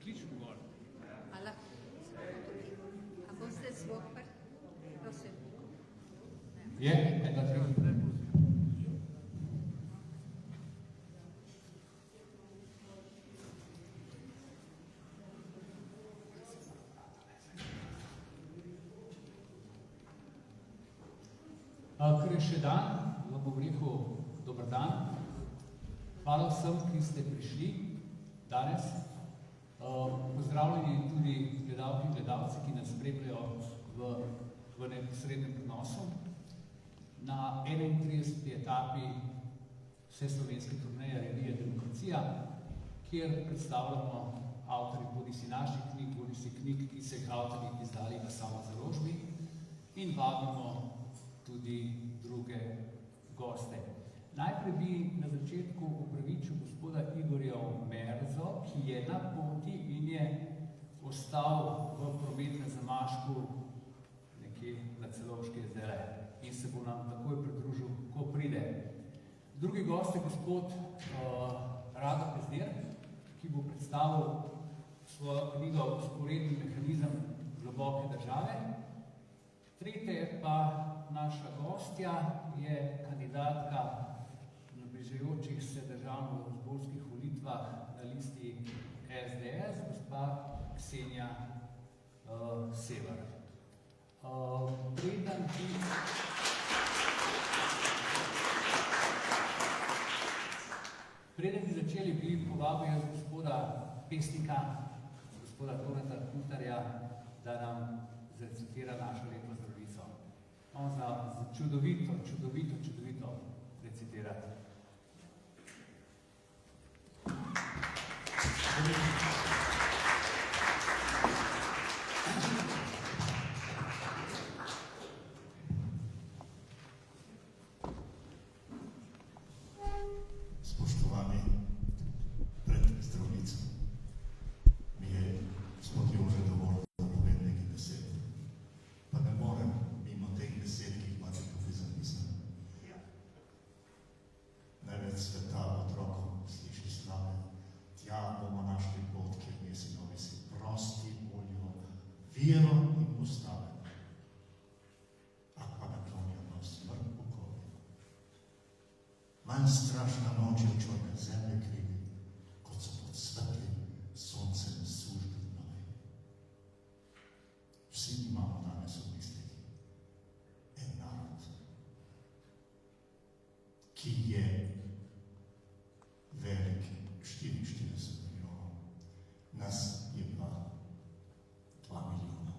Kličimo gor. Hvala. A boste zvok prosim? Je, ena treba. Ker je še dan, vam bom rekel dober dan. Hvala vsem, ki ste prišli danes. Pozdravljeni tudi gledalke in gledalci, ki nas spremljajo v neposrednem prenosu. Na 31. etapi vseslovenske turneje revije Demokracija, kjer predstavljamo avtorji bodisi naših knjig, bodisi knjig, ki se jih avtorji izdali v samozaložbi in vabimo tudi druge goste. Najprej bi na začetku opravičil gospoda Igorja Omerzo, ki je na poti in je ostal v prometnem zamašku nekje na Celovške jezere in se bo nam takoj pridružil, ko pride. Drugi gost je gospod Rado Pezdir, ki bo predstavil svojo knjigo Vzporedni mehanizem globoke države. Tretje pa naša gostja je kandidatka na bližajočih se državno-zborskih volitvah na listi SDS, gospa Ksenija Sever. Preden bi začeli, bi povabil jaz gospoda pesnika, gospoda Toneta Kutarja, da nam zrecitira našo lepo zdravico. On za čudovito recitirati. Spoštovani pred zdravnico, mi je gospod Jože dovolj da povem nekaj besed. Pa ne morem mimo teh besed, ki jih imate tukaj zapisane. Največ sveta otrokom sliši slave, tja bomo našli pot, kjer mi sinovi si prosti, volijo vero in ustave. Pa naklonijo nos smrt pokovi. Manj strašna noč je v čovjeka zemlje krivi, kot so pod svetlim soncem službi novi. Vsi imamo danes v mislih en narod, ki je velik 44 milijonov. Nas je pa 2 milijona.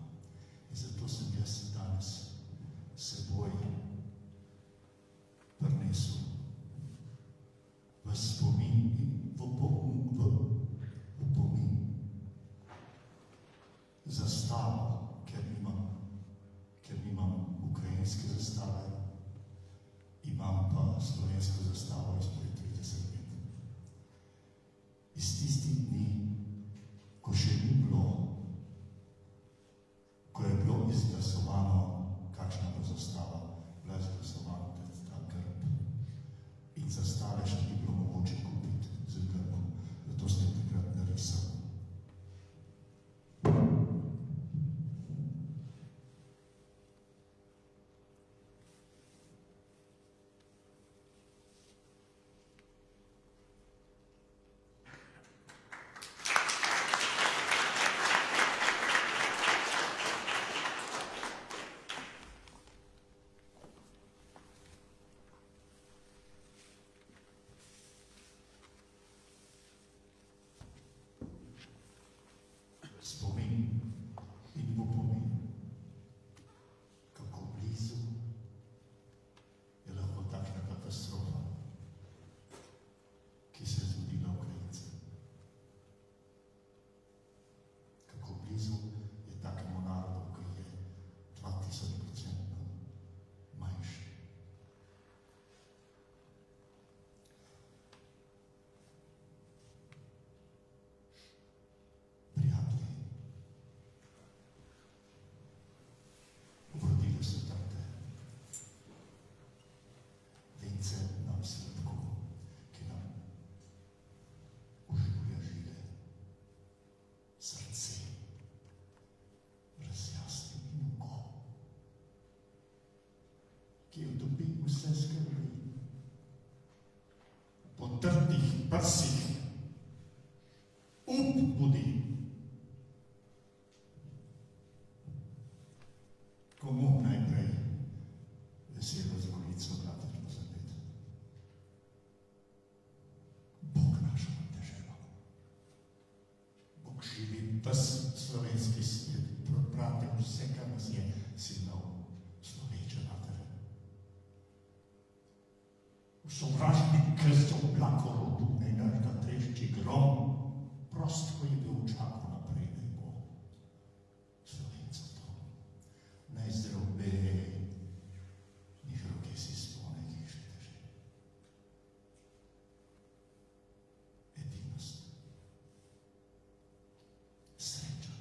srce razjasni in oko, ki utopi vse skrbi. Po trdih prsih up budi. Komu najprej veselo zvonico vratiš po zapet? Bog našo deželo. Bog živi ves slovenski svet, prati vse, kar nas je sinov sloveče matere. V sovražni krst oblako rodu nenažga trešči grom, prost, ko je bil čako naprej, ne bo Slovencev to. Naj zdrobe njih roke si spone, ki jih še teže. Edinost, sreča,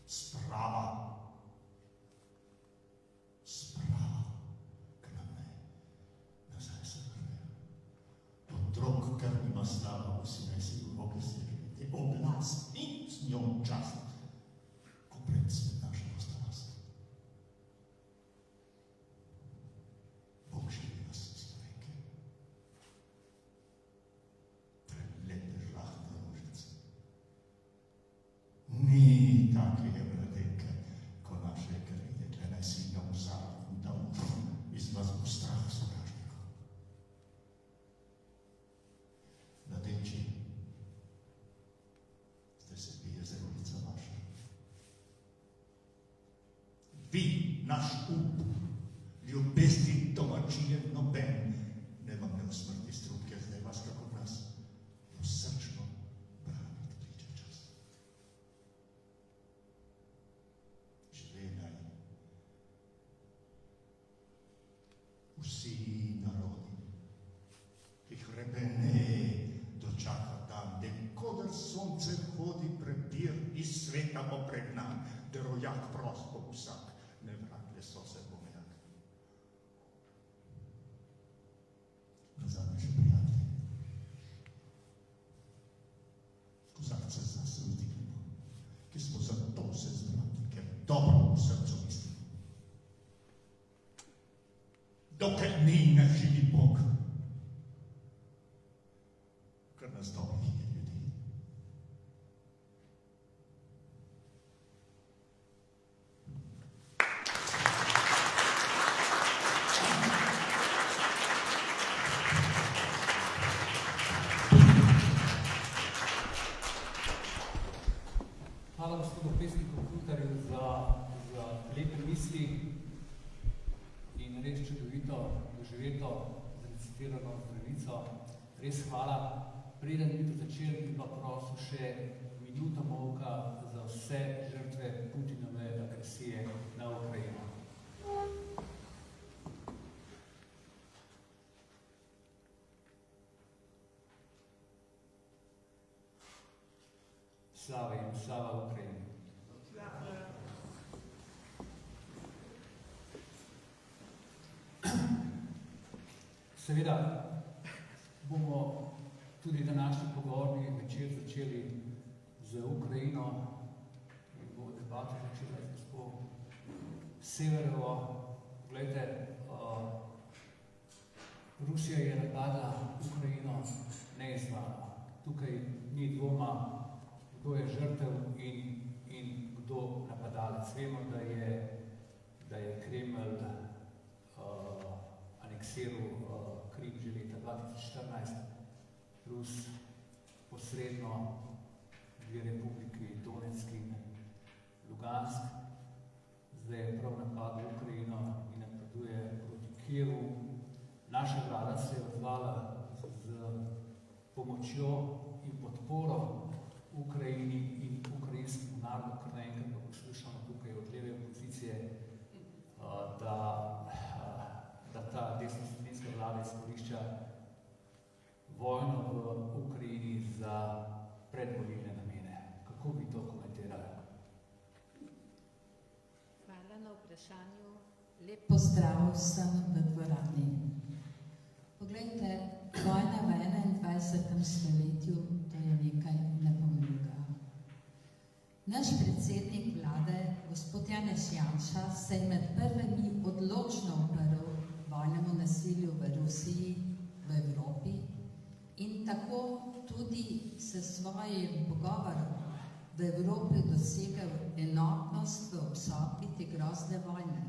sprava, k nam ne, nazaj se vrnejo. Otrok, kar nima slava, vsi naj si v roke sežete, oblast in z njo čast, ko pred svet našega starost. Bog živi nas, Slovenke. Prelepe žlahne rožice. Ni take je mladenke, ko naše krede, tle naj si ga vzali, da iz vas bo strah sovražnikov. Mladenči, zdaj se bije zrolica vaša. Vi, naš up, ljubezni domačije noben, ne vam ne usmrti strupke, zdaj vas kako nas, jo srčno braniti kliče čas. Živejnaj vsi narodi, ki hrebene dočaka dan, den kodr sonce hodi prepir iz sveta popregnan, da rojak prost bo vsak, ne vratle so se pomejak. Nazadnje še prijatelji, kozarce zase vdignemo, ki smo zato se zbrali, ker dobro v srcu mislimo. Dokaj ni ne živi Bog, ker nas dobrih je ljudi. Hvala gospodu pesniku Kultarju za lepe misli in res čudovito doživeto zrecitirano zdravico. Res hvala. Preden bi to začeli, bi pa prosil še minuto molka za vse žrtve Putinove agresije na Ukrajino. Slava jim, slava Ukrajini. Seveda bomo tudi današnji pogovorni večer začeli z Ukrajino in bo debata začela z gospod Severovo. Poglejte, Rusija je napadla Ukrajino neizvano. Tukaj ni dvoma, kdo je žrtev in kdo napadalec. Vemo, da je Kremelj aneksiral Krim že leta 2014, plus posredno dve republiki Donetsk in Lugansk. Zdaj je prav napad v Ukrajino in napaduje proti Kijevu. Naša vlada se je odzvala z pomočjo in podporo Ukrajini in ukrajinskemu narodu, kar naenkrat pa poslušamo tukaj od leve opozicije, da ta desnosredinska vlada izkorišča vojno v Ukrajini za predvolilne namene. Kako bi to komentirali? Hvala na vprašanju. Lep pozdrav vsem v dvorani. Poglejte, vojna v 21. stoletju, to je nekaj nepomljivega. Naš predsednik vlade, gospod Janez Janša, se je med prvimi odločno uprl vojnemu nasilju v Rusiji, v Evropi in tako tudi s svojim pogovorom v Evropi dosegel enotnost v obsodbi te grozne vojne.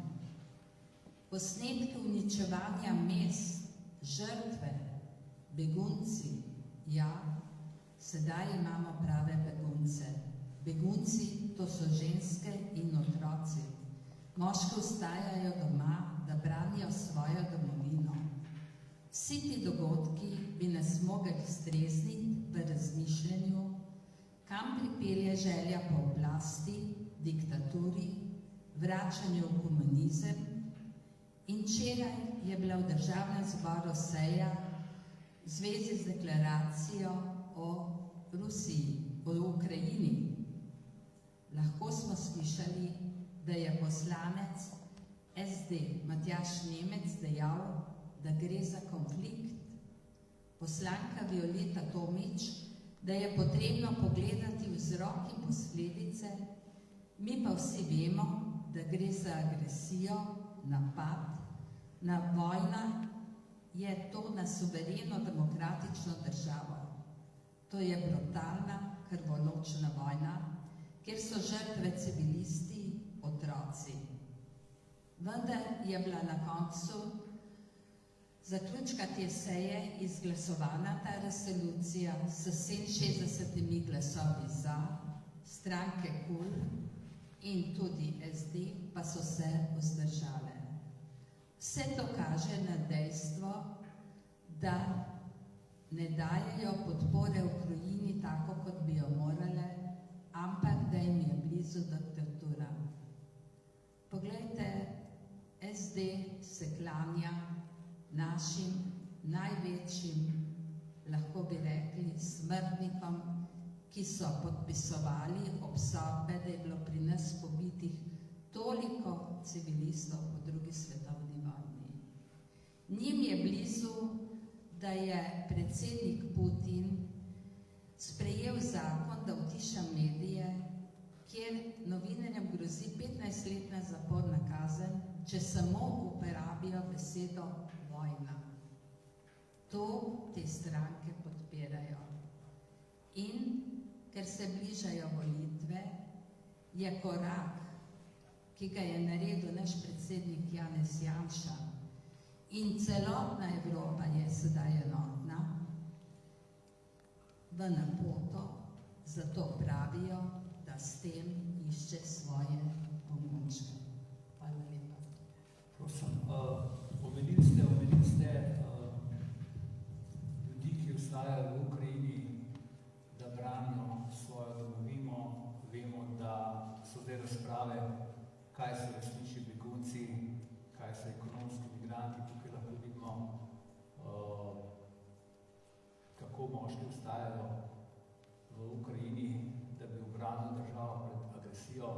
Posnetki uničevanja mest, žrtve, begunci, ja, sedaj imamo prave begunce. Begunci, to so ženske in otroci. Moški ostajajo doma, da branijo svojo domovino. Vsi ti dogodki bi nas mogli strezniti v razmišljanju, kam pripelje želja po oblasti, diktaturi, vračanju v komunizem. In včeraj je bila v državnem zboru seja v zvezi z deklaracijo o Rusiji, o Ukrajini. Lahko smo slišali, da je poslanec SD Matjaž Nemec dejal, da gre za konflikt. Poslanka Violeta Tomić, da je potrebno pogledati vzrok in posledice, mi pa vsi vemo, da gre za agresijo, napad, na vojna je to na suvereno demokratično državo. To je brutalna, krvoločna vojna, kjer so žrtve civilisti, otroci. Vendar je bila na koncu zaključka te seje izglasovana ta resolucija s 67 glasovi za, stranke KUL in tudi SD pa so se vzdržale. Vse to kaže na dejstvo, da ne dajejo podpore Ukrajini tako, kot bi jo morale, ampak da jim je blizu diktatura. Poglejte, SD se klanja našim največjim, lahko bi rekli, smrtnikom, ki so podpisovali obsodbe, da je bilo pri nas pobitih toliko civilistov po drugi svetovni vojni. Njim je blizu, da je predsednik Putin sprejel zakon, da utiša medije, kjer novinarjem grozi 15-letna zaporna kazen, če samo uporabijo besedo vojna. To te stranke podpirajo. In ker se bližajo volitve, je korak, ki ga je naredil naš predsednik Janez Janša in celotna Evropa je sedaj enotna, v napoto, zato pravijo, da s tem išče svoje pomoče. Hvala lepa. Prosim, omenili ste ljudi, ki ostajajo v Ukrajini, da branijo svojo domovino. Vemo, da so zdaj razprave, kaj so resnični begunci, kaj so ekonomski migranti. Tukaj lahko vidimo, kako moški ostajajo v Ukrajini, da bi obranili državo pred agresijo,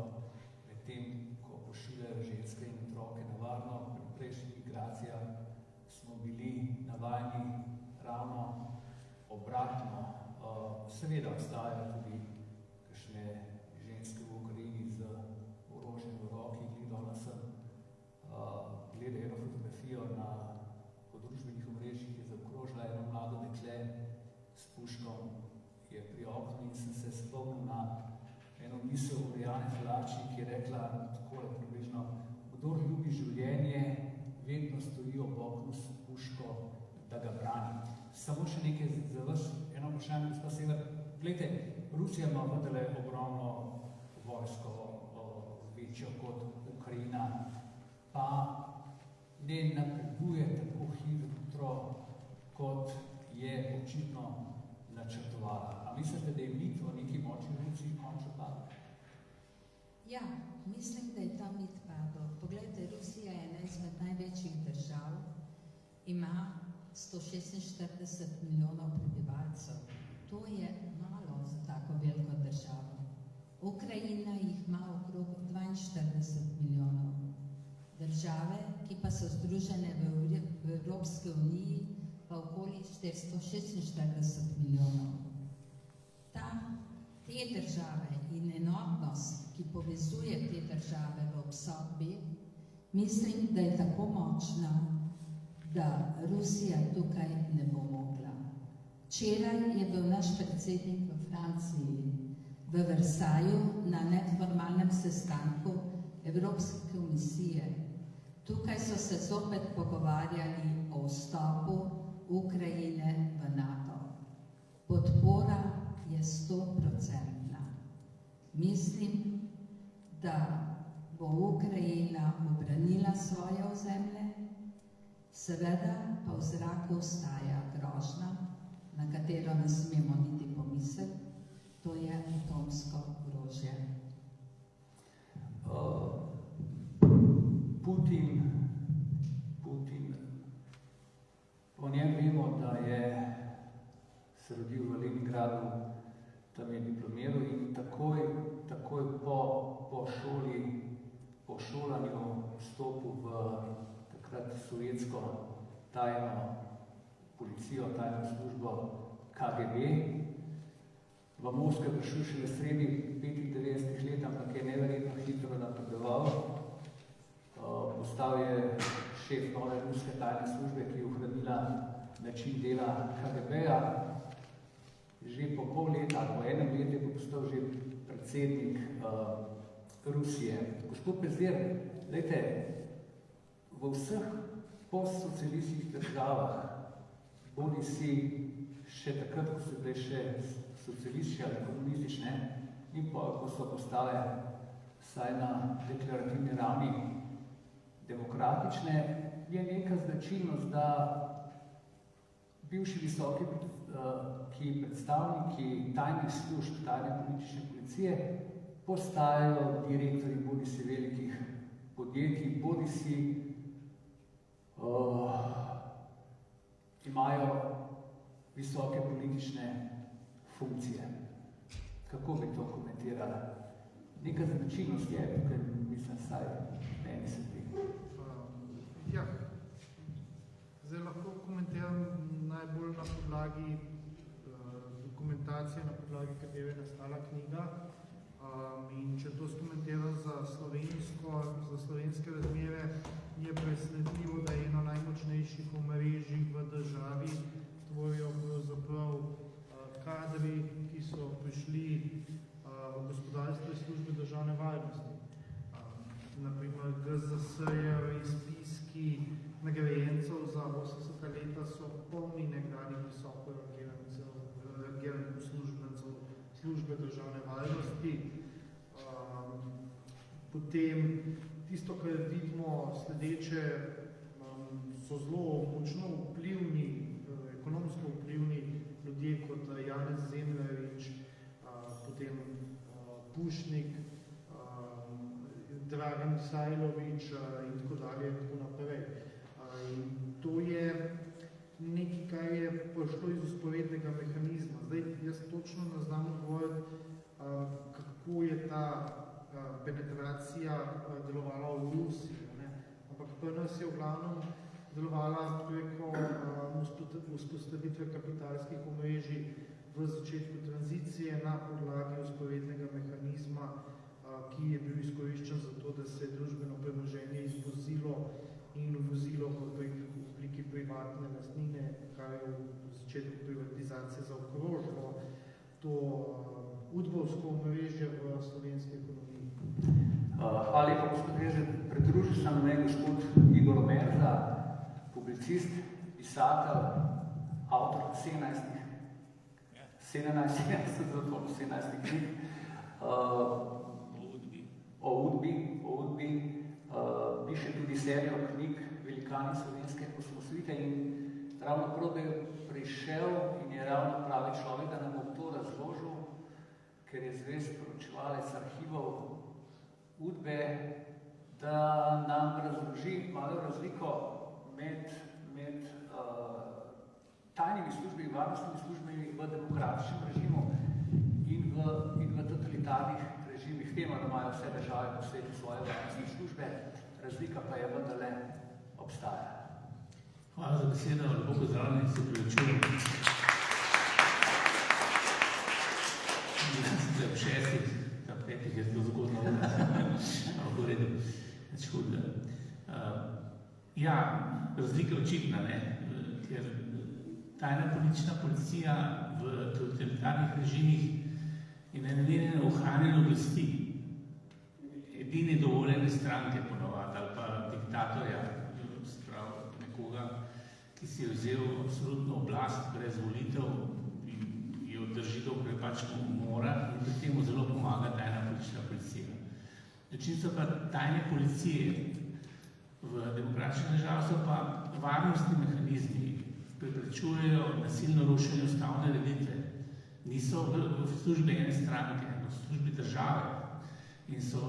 medtem ko pošiljajo ženske in otroke na varno. Pri prejšnjih migracijah smo bili navajeni ravno obratno. Seveda obstajajo tudi kakšne ženske v Ukrajini z orožjem v roki, gledala sem, gledaj eno fotografijo po družbenih omrežjih, je zaokrožila eno mlado dekle s puškom, je pri oknu in sem se spomnil na eno misel Oriane Falači, ki je rekla takole približno: kdor ljubi življenje, vedno stoji ob oknu s puško, da ga brani. Samo še nekaj za vas, eno vprašanje, gospod Sever. Glejte, Rusija ima vendarle ogromno vojsko, večjo kot Ukrajina, pa ne napreduje tako hitro, kot je očitno načrtovala. A mislite, da je mit o neki močni Rusiji končno padel? Ja, mislim, da je ta mit padel. Poglejte, Rusija je ena izmed največjih držav, ima 146 milijonov prebivalcev. To je malo za tako veliko državo. Ukrajina jih ima okrog 42 milijonov. Države, ki pa so združene v Evropske uniji, pa okoli 446 milijonov. Te države in enotnost povezuje te države v obsodbi, mislim, da je tako močna, da Rusija tukaj ne bo mogla. Včeraj je bil naš predsednik v Franciji, v Versailles, na neformalnem sestanku Evropske komisije. Tukaj so se zopet pogovarjali o vstopu Ukrajine v NATO. Podpora je 100%. Mislim, da bo Ukrajina obranila svoje ozemlje, seveda pa v zraku ostaja grožnja, na katero ne smemo niti pomisliti, to je atomsko orožje. Putin, o njem vemo, da je se rodil v Leningradu, tam je diplomiral in takoj po šoli, po šolanju vstopil v takrat sovjetsko tajno policijo, tajno službo KGB. V Moskvi je prišel šele sredi 95 let, ampak je neverjetno hitro napredoval. Postal je šef nove ruske tajne službe, ki je ohranila način dela KGB-ja. Že po pol leta, po enem letu je postal že predsednik Rusije. Gospod Pezdir, glejte, v vseh postsocialističnih državah, bodi si še takrat, ko so bile še socialistične ali komunistične, in pa, ko so postale vsaj na deklarativni ravni demokratične, je neka značilnost, da bivši visoki predstavniki tajnih služb, tajne politične policije postajajo direktorji bodisi velikih podjetij, bodisi imajo visoke politične funkcije. Kako bi to komentirala? Neka značilnost je, tukaj mislim, saj meni se bi. Ja, zdaj lahko komentiram najbolj na podlagi dokumentacije, na podlagi katere je nastala knjiga. In če to skomentiram za slovenske razmere, je presenetljivo, da je eno najmočnejših omrežij v državi tvorijo pravzaprav kadri, ki so prišli v gospodarstvo iz službe državne varnosti. Naprimer, GZS-jevi spiski nagrajencev za 80 leta so polni nekdanjih visoko rangiranih uslužbencev službe državne varnosti. Potem tisto, kar vidimo sledeče, so zelo močno vplivni, ekonomsko vplivni ljudje kot Janez Zemljarič, potem Pušnik, Dragan Sajlovič in tako dalje in tako naprej. In to je nekaj, kar je prišlo iz vzporednega mehanizma. Zdaj, jaz točno ne znam odgovoriti, kako je ta penetracija delovala v Rusiji, ampak pri nas je v glavnem delovala preko vzpostavitve kapitalskih omrežij v začetku tranzicije na podlagi vzporednega mehanizma, ki je bil izkoriščen za to, da se je družbeno premoženje izvozilo in uvozilo v obliki privatne lastnine, kar je v začetku privatizacije zaokrožilo to udbovsko omrežje v slovenski ekonomiji. Hvala lepa, gospod Reže. Pridružil sem me gospod Igor Merza, publicist, pisatelj, avtor 17 knjig o Udbi, piše tudi serijo knjig Velikani slovenske osamosvojitve in ravno prav je prišel in je ravno pravi človek, da nam bo to razložil, ker je zvest poročevalec arhivov Udbe, da nam razloži malo razliko med tajnimi službami, varnostnimi službami v demokratičnem režimu in v totalitarnih režimih. Vemo, da imajo vse države po svetu svoje varnostne službe, razlika pa je vendarle obstaja. Hvala za besedo, lepo pozdravljeni, se pripričujem. Mislim, da je ob 6, ob 5 je zelo zgodno ura. več hudega. Ja, razlika je očitna, ne? Ker tajna politična policija v totalitarnih režimih je namenjena ohranjanju oblasti. Edine dovoljene stranke ponovadi ali pa diktatorja, spravo nekoga, ki si je vzel absolutno oblast brez volitev in jo drži, dokler pač mora, in pri temu zelo pomaga tajna politična policija. Dočin so pa tajne policije v demokratičnih državah so pa varnostni mehanizmi, preprečujejo nasilno rušenje ustavne ureditve, niso v službi ene stranke, v službi države in so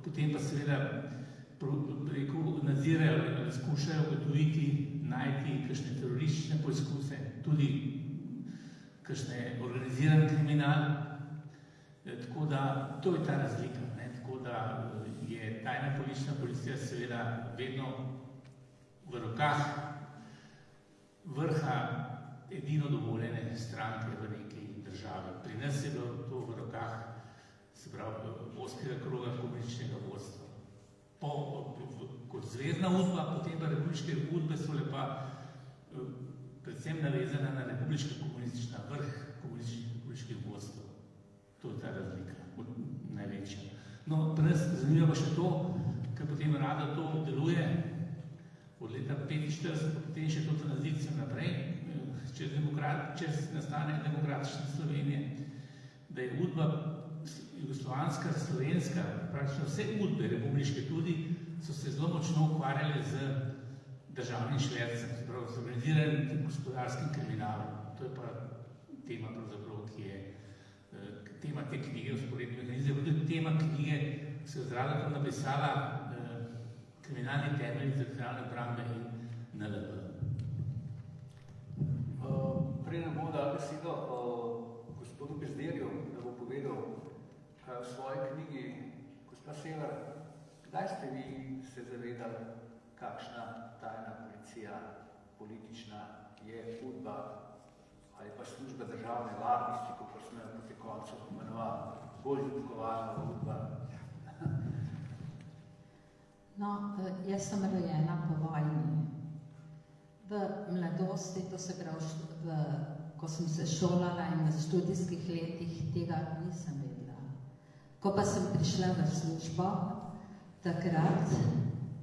potem pa seveda nadzirajo ali skušajo ugotoviti, najti kakšne teroristične poizkuse, tudi kakšne organiziran kriminal. Tako da to je ta razlika. Ne? Tako da je tajna politična policija seveda vedno v rokah vrha edino dovoljene stranke v neki državi. Pri nas je bilo to v rokah, se pravi, ozkega kroga komunističnega vodstva. Kot zvezdna udba, potem pa republiške udbe so le pa predvsem navezane na republiška komunistična vrh komunističnih vodstv. To je ta razlika, največja. No, pri nas zanimivo pa še to, ker potem rada to deluje od leta 1945, pa potem še to tranzicijo naprej, čez nastane demokratične Slovenije, da je udba jugoslovanska, slovenska, praktično vse udbe republiške tudi, so se zelo močno ukvarjali z državnim švercem, se pravi, z organiziranim gospodarskim kriminalom. To je pa tema, pravzaprav, ki je tema te knjige, vzporedni mehanizem, tudi tema knjige, ki se je zraven napisala kriminalni temelji teritorialne obrambe in NLB. Prej nam bom dal besedo gospodu Bezderju, da bo povedal, kaj v svoji knjigi, gospa Sever, kdaj ste vi se zavedali, kakšna tajna policija politična je udba ali pa služba državne varnosti, kot smo jo proti koncu pomenovali, bolj ljubkovalna udba? No, jaz sem rojena po vojni. V mladosti, to se pravi, ko sem se šolala in v študijskih letih, tega nisem vedela. Ko pa sem prišla v službo, takrat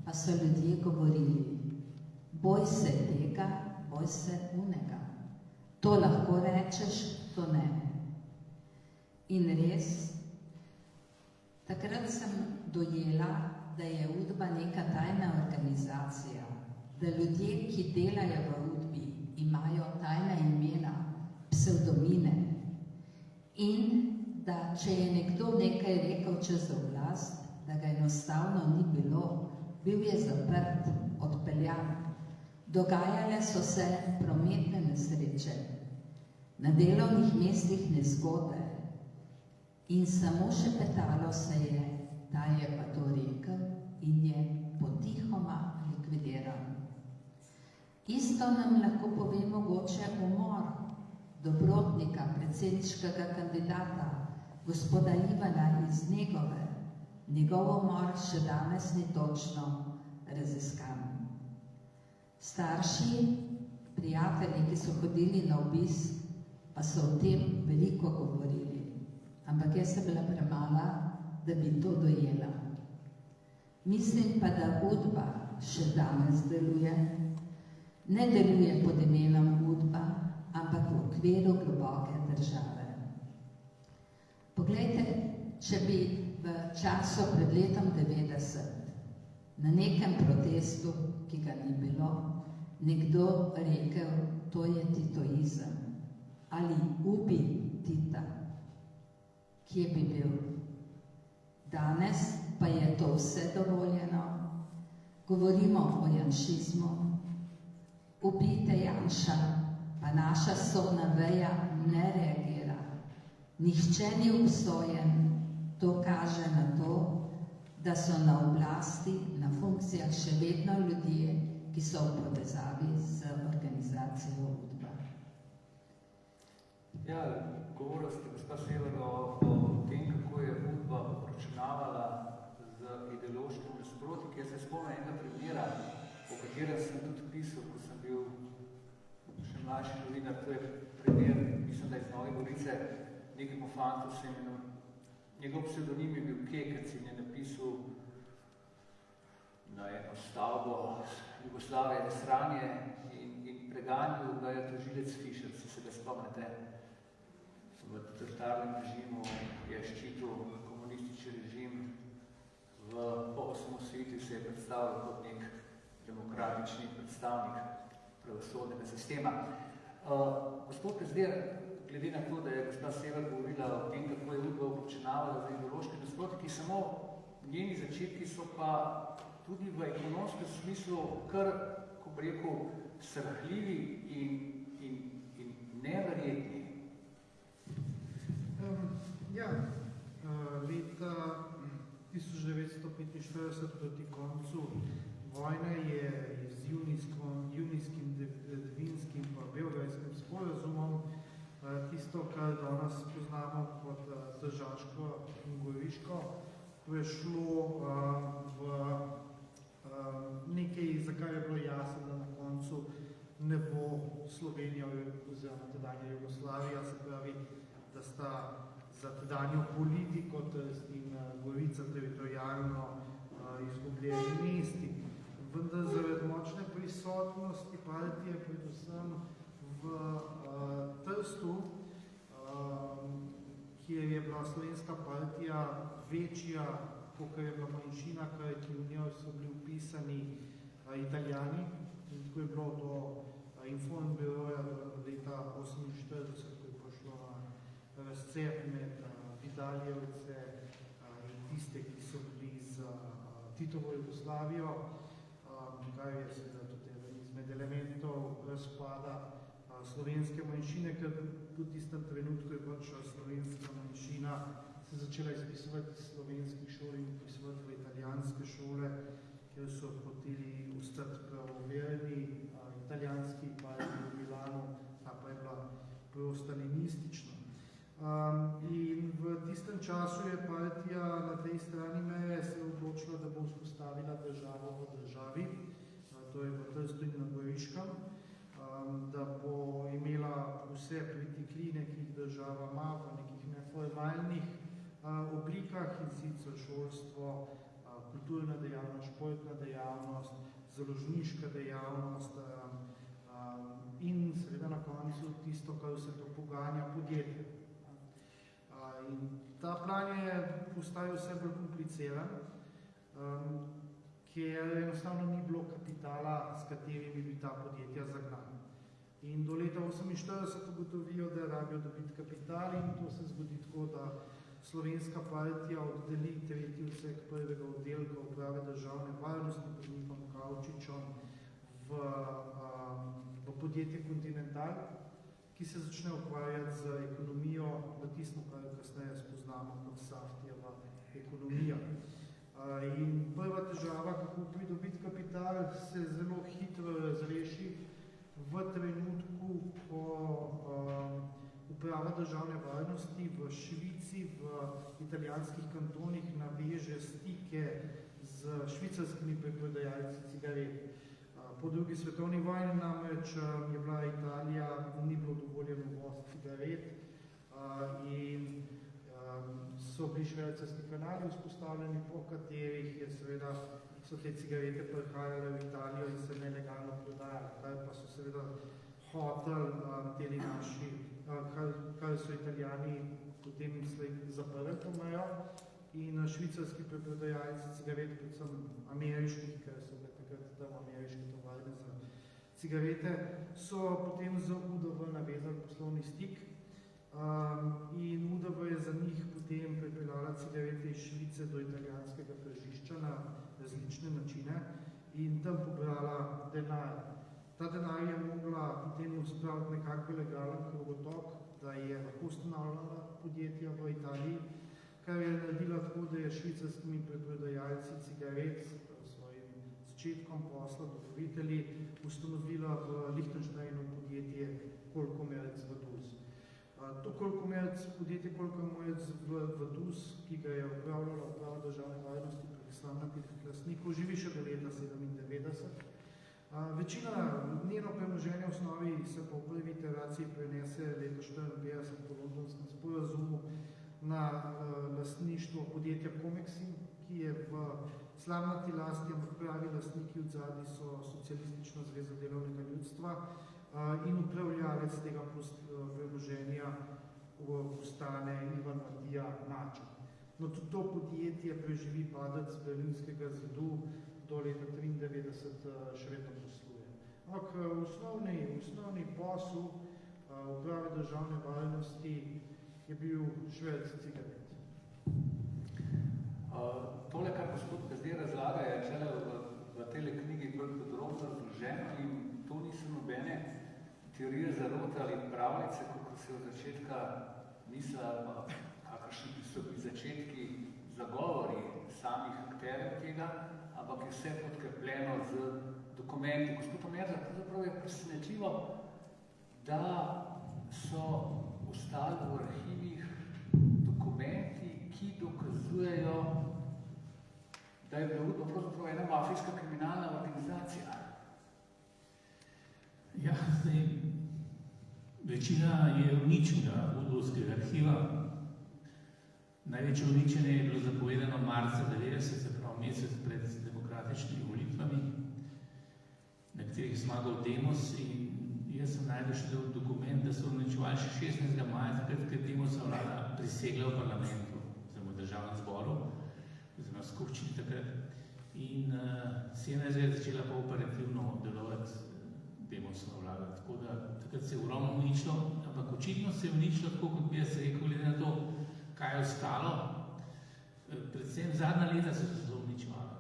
pa so ljudje govorili, boj se tega, boj se unega. To lahko rečeš, to ne. In res, takrat sem dojela, da je udba neka tajna organizacija, da ljudje, ki delajo v udbi, imajo tajna imena, psevdomine in da če je nekdo nekaj rekel čez oblast, da ga enostavno ni bilo, bil je zaprt, odpeljan. Dogajale so se prometne nesreče, na delovnih mestih nezgode in samo še petalo se je, da je pa to rekel in je potihoma likvidiran. Isto nam lahko pove mogoče umor Dobrotnika, predsedniškega kandidata, gospoda Ivana iz Negove. Njegov umor še danes ni točno raziskan. Starši, prijatelji, ki so hodili na obisk, pa so o tem veliko govorili, ampak jaz sem bila premala, da bi to dojela. Mislim pa, da udba še danes deluje. Ne deluje pod imenom udba, ampak v okviru globoke države. Poglejte, če bi v času pred letom 90 na nekem protestu, ki ga ni bilo, nekdo rekel, to je titoizem ali ubi Tita, kje bi bil? Danes pa je to vse dovoljeno. Govorimo o janšizmu. Ubijte Janša, pa naša sodna veja ne reagira. Nihče ni obsojen. To kaže na to, da so na oblasti, na funkcijah še vedno ljudje, ki so v povezavi z organizacijo udba. Ja, govorili ste, gospa Sever, o tem, kako je udba obračunavala z ideološkim nasprotnikom. Jaz spomnim enega primera, o katerem sem tudi pisal, ko sem bil še mlajši novinar, to je primer, mislim, da iz Nove Gorice, nekemu fantu se imenil, njegov psevdonim je bil Kekec in je napisal na eno stavbo Jugoslavije nesranje in preganjal ga je tožilec Fišer, se ga spomnite, v totalitarnem režimu je ščitil komunistični režim, po osamosvojitvi se je predstavljal kot nek demokratični predstavnik pravosodnega sistema. Gospod Pezdir, glede na to, da je gospa Sever govorila o tem, kako je Udba obračunavala za ideološke nasprotniki, samo njeni začetki so pa tudi v ekonomskem smislu kar, ko bi rekel, srhljivi in neverjetni. Leta 1945 proti koncu vojne je z junijskim, devinskim pa beograjskim sporazumom tisto, kar danes poznamo kot Tržaško in Goriško, prešlo v nekaj, za kar je bilo jasno, da na koncu ne bo Slovenija oziroma tedanja Jugoslavija, se pravi, da sta za tedanjo politiko in Gorica teritorijalno izgubljeni mesti. Vendar zaradi močne prisotnosti partije, predvsem v Trstu, kjer je bila slovenska partija večja, kakor je bila manjšina, kajti v njoj so bili vpisani Italijani, in tako je bilo do Informbiroja do leta 1948, ko je prišlo na razcep med Vitalijevce in tiste, ki so bili za Titovo Jugoslavijo, kar je seveda tudi eden izmed elementov razpada slovenske manjšine, ker v tistem trenutku je pač slovenska manjšina se začela izpisovati iz slovenskih šol in izpisovati v italijanske šole, kjer so hoteli ostati pravoverni, italijanski pa je v Milanu, ta pa je bila prostalinistična. In v tistem času je partija na tej strani meje se odločila, da bo vzpostavila državo v državi, to je v Trstu in na Goriškem, da bo imela vse pritikline, ki jih država ima v nekih neformalnih oblikah, in sicer šolstvo, kulturna dejavnost, športna dejavnost, založniška dejavnost in seveda na koncu tisto, kar se to poganja podjetje. In ta plan je postajal vse bolj kompliciran, ker enostavno ni bilo kapitala, s katerimi bi ta podjetja zagnali. In do leta 1948 ugotovijo, da rabijo dobiti kapital, in to se zgodi tako, da slovenska partija oddeli tretji odsek prvega oddelka uprave državne varnosti pod Nikom Kavčičem v podjetje Continental, ki se začne ukvarjati z ekonomijo, v tisto, kar kasneje spoznamo kot Saftijeva ekonomija. In prva težava, kako pridobiti kapital, se zelo hitro razreši v trenutku, ko uprava državne varnosti v Švici, v italijanskih kantonih naveže stike z švicarskimi preprodajalci cigaret. Po drugi svetovni vojni namreč je bila Italija, ni bilo dovoljeno uvoz cigaret in so bili švicarski kanali vzpostavljeni, po katerih je seveda so te cigarete prihajale v Italijo in se nelegalno prodajale, kar pa so seveda hoteli teli naši, kar so Italijani potem zaprli to mejo in švicarski preprodajalci cigaret, predvsem ameriških, ker so bile takrat tam ameriške tovarne za cigarete, so potem z UDV navezali poslovni stik in UDV je za njih potem pripeljala cigarete iz Švice do italijanskega tržišča na različne načine in tam pobrala denar. Ta denar je mogla potem spraviti nekako legalen krogotok, da je lahko ustanavljala podjetja v Italiji, kar je naredila tako, da je švicarskimi preprodajalci cigaret s svojim začetkom posla, dobavitelji, ustanovila v Lichtensteinu podjetje Kolkomerc v Dus. To podjetje Kolkomerc v Dus, ki ga je upravljala uprava državne varnosti, predstavljena lastniku, poživi še do leta 97. Večina njeno premoženja v osnovi se po prvi iteraciji prenese leta 54 po londonskem sporazumu na lastništvo podjetja Comexin, ki je v slamnati lasti, ampak pravi lastniki od zadnji so Socialistična zveza delovnega ljudstva in upravljalec tega premoženja postane Ivan Matija Naček. No, tudi to podjetje preživi padec Berlinskega zidu do leta 1993 še vedno posluje. Ampak osnovni posel uprave državne varnosti je bil šverc cigaret. Tole, kar gospod Pezdir razlaga, je čele v tele knjigi bolj podrobno razloženo in to niso nobene teorije zarote ali pravljice, kako se od začetka misla, kakršni so bili začetki zagovori samih akterjev tega, ampak je vse podkrepljeno z dokumenti. Gospod Omerza, pravzaprav je presenetljivo, da so ostali v arhivih dokumenti, ki dokazujejo, da je bila pravzaprav ena mafijska kriminalna organizacija. Ja, zdaj, večina je uničenega udovskega arhiva. Največje uničenje je bilo zapovedano marca 90, se pravi mesec pred demokratičnimi volitvami, na katerih je zmagal Demos in jaz sem najdel še dokument, da so uničevali še 16. maja, takrat, ker Demosova vlada prisegla v parlamentu, oziroma v državnem zboru, oziroma v skupščini takrat. In 17. je začela pa operativno delovati Demosova vlada. Tako da takrat se je ogromno uničilo, ampak očitno se je uničilo tako, kot bi jaz rekel, glede na to, kaj je ostalo. Predvsem zadnja leta so se zelo uničevala.